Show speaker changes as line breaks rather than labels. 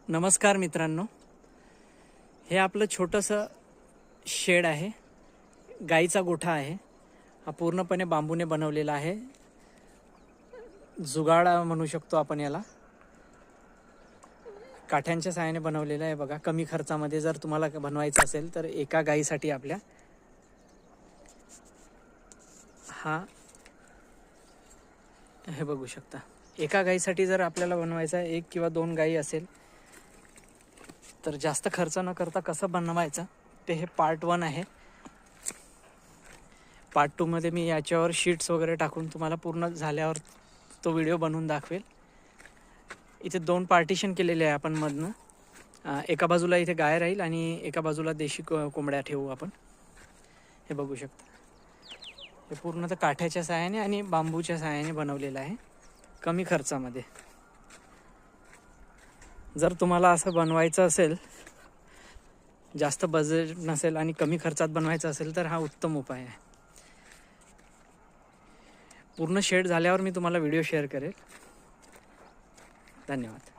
नमस्कार मित्रांनो, हे आपलं छोटंसं शेड आहे. गाईचा गोठा आहे. हा पूर्णपणे बांबूने बनवलेला आहे. जुगाड म्हणू शकतो आपण याला. काठ्यांच्या सहाय्याने बनवलेला आहे. बघा, कमी खर्चामध्ये जर तुम्हाला बनवायचं असेल तर एका गाईसाठी आपल्या हे बघू शकता. एका गाईसाठी जर आपल्याला बनवायचा आहे, 1 किंवा 2 गाई असेल तर जास्त खर्च न करता कसं बनवायचं ते हे पार्ट 1 आहे. पार्ट 2 मध्ये मी याच्यावर शीट्स वगैरे टाकून तुम्हाला पूर्ण झाल्यावर तो व्हिडिओ बनवून दाखवेल. इथे 2 पार्टिशन केलेले आहे आपण मधनं. एका बाजूला इथे गाय राहील आणि एका बाजूला देशी कोंबड्या ठेवू आपण. हे बघू शकता. हे पूर्णतः काठ्याच्या सहाय्याने आणि बांबूच्या सहाय्याने बनवलेलं आहे, कमी खर्चामध्ये. जर तुम्हाला असं बनवायचं असेल, जास्त बजेट नसेल आणि कमी खर्चात बनवायचं असेल तर हा उत्तम उपाय आहे. पूर्ण शेड झाल्यावर मी तुम्हाला व्हिडिओ शेअर करेल. धन्यवाद.